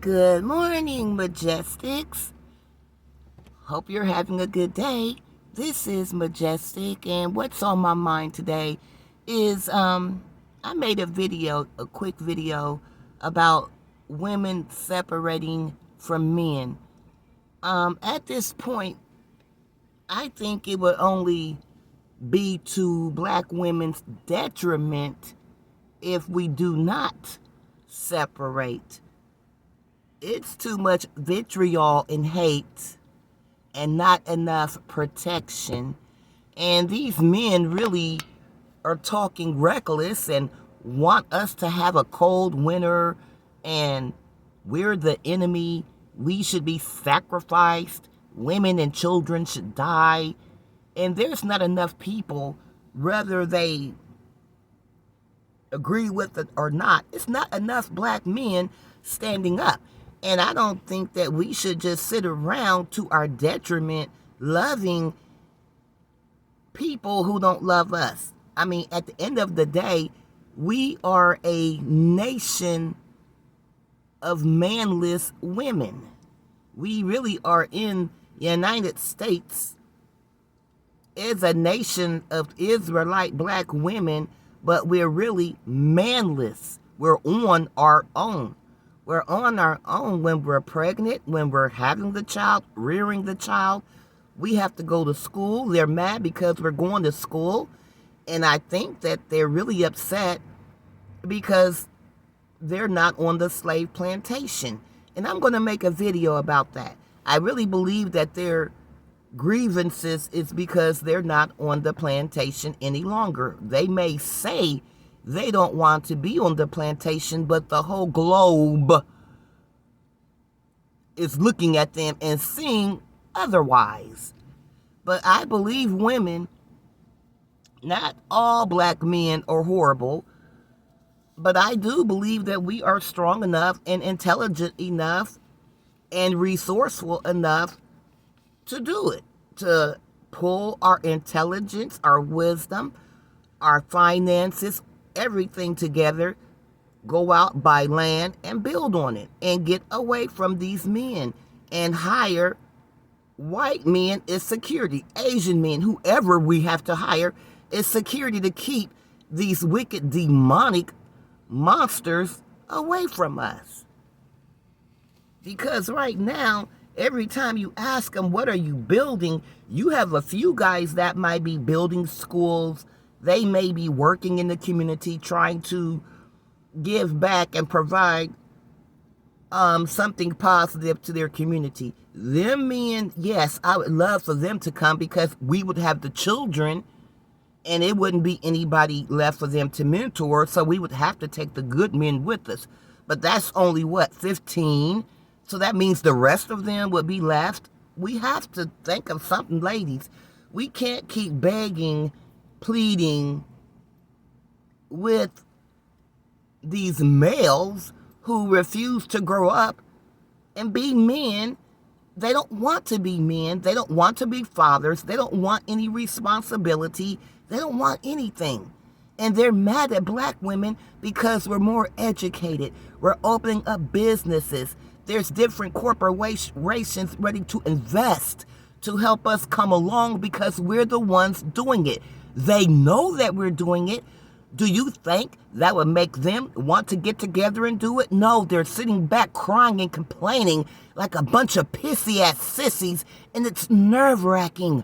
Good morning, Majestics. Hope you're having a good day. This is Majestic, and what's on my mind today is I made a quick video about women separating from men. At this point, I think it would only be to black women's detriment if we do not separate. It's too much vitriol and hate and not enough protection. And these men really are talking reckless and want us to have a cold winter and we're the enemy. We should be sacrificed. Women and children should die. And there's not enough people, whether they agree with it or not. It's not enough black men standing up. And I don't think that we should just sit around to our detriment loving people who don't love us. I mean, at the end of the day, we are a nation of manless women. We really are in the United States as a nation of Israelite black women, but we're really manless. We're on our own. We're on our own when we're pregnant, when we're having the child, rearing the child. We have to go to school. They're mad because we're going to school. And I think that they're really upset because they're not on the slave plantation. And I'm going to make a video about that. I really believe that their grievances is because they're not on the plantation any longer. They may say they don't want to be on the plantation, but the whole globe is looking at them and seeing otherwise. But I believe women, not all black men are horrible, but I do believe that we are strong enough and intelligent enough and resourceful enough to do it, to pull our intelligence, our wisdom, our finances, everything together, go out, buy land, and build on it, and get away from these men and hire white men as security, Asian men, whoever we have to hire as security to keep these wicked, demonic monsters away from us. Because right now, every time you ask them, what are you building? You have a few guys that might be building schools. They may be working in the community, trying to give back and provide something positive to their community. Them men, yes, I would love for them to come because we would have the children and it wouldn't be anybody left for them to mentor. So we would have to take the good men with us. But that's only 15? So that means the rest of them would be left. We have to think of something, ladies. We can't keep begging, pleading with these males who refuse to grow up and be men. They don't want to be men. They don't want to be fathers. They don't want any responsibility. They don't want anything. And they're mad at black women because we're more educated. We're opening up businesses. There's different corporations ready to invest to help us come along because we're the ones doing it. They know that we're doing it. Do you think that would make them want to get together and do it? No, they're sitting back crying and complaining like a bunch of pissy-ass sissies, and it's nerve-wracking.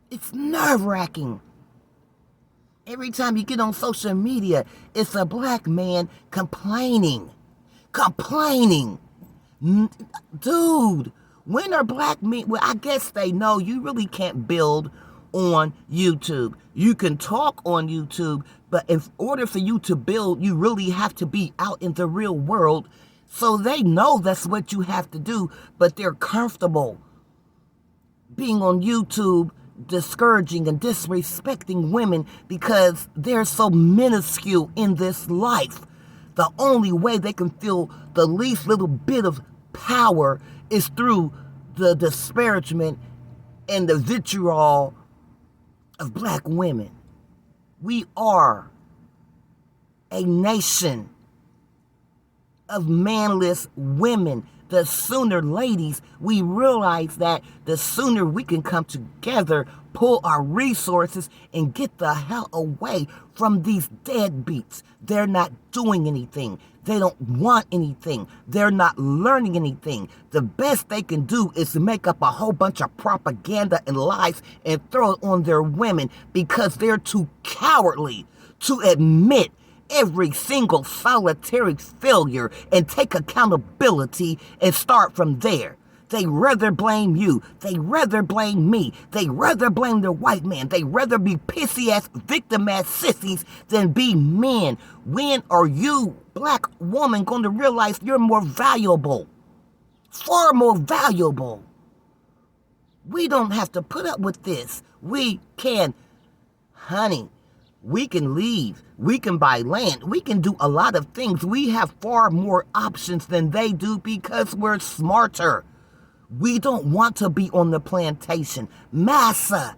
It's nerve-wracking. Every time you get on social media, it's a black man complaining. Dude, when are black men? Well, I guess they know you really can't build on YouTube. You can talk on YouTube, but in order for you to build, you really have to be out in the real world. So they know that's what you have to do, but they're comfortable being on YouTube, discouraging and disrespecting women because they're so minuscule in this life. The only way they can feel the least little bit of power is through the disparagement and the vitriol of black women. We are a nation of manless women. The sooner, ladies, we realize that the sooner we can come together, pull our resources, and get the hell away from these deadbeats. They're not doing anything. They don't want anything. They're not learning anything. The best they can do is to make up a whole bunch of propaganda and lies and throw it on their women because they're too cowardly to admit every single solitary failure and take accountability and start from there. They rather blame you. They rather blame me. They rather blame the white man. They rather be pissy-ass, victim-ass sissies than be men. When are you, black woman, going to realize you're more valuable? Far more valuable. We don't have to put up with this. We can, honey, we can leave. We can buy land. We can do a lot of things. We have far more options than they do because we're smarter. We don't want to be on the plantation. Massa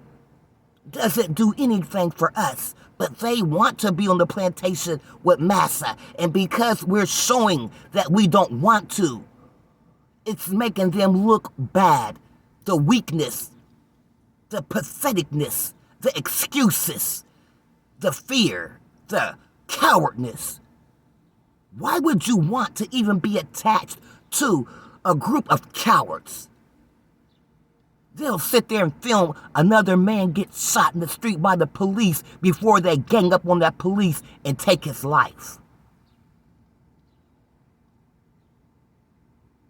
doesn't do anything for us, but they want to be on the plantation with Massa. And because we're showing that we don't want to, it's making them look bad. The weakness, the patheticness, the excuses, the fear, the cowardness. Why would you want to even be attached to a group of cowards? They'll sit there and film another man get shot in the street by the police before they gang up on that police and take his life.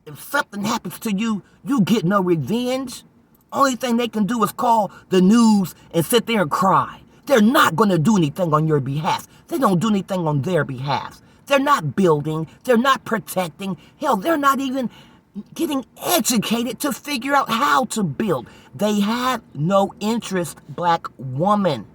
If something happens to you, you get no revenge. Only thing they can do is call the news and sit there and cry. They're not going to do anything on your behalf. They don't do anything on their behalf. They're not building. They're not protecting. Hell, they're not even getting educated to figure out how to build. They have no interest, black woman.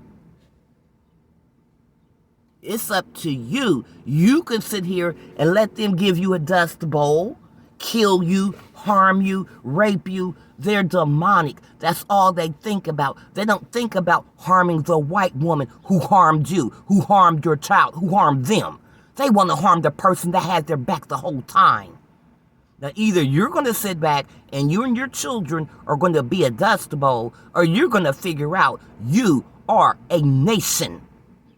It's up to you. You can sit here and let them give you a dust bowl, kill you, harm you, rape you. They're demonic. That's all they think about. They don't think about harming the white woman who harmed you, who harmed your child, who harmed them. They want to harm the person that had their back the whole time. Now, either you're going to sit back and you and your children are going to be a dust bowl, or you're going to figure out you are a nation.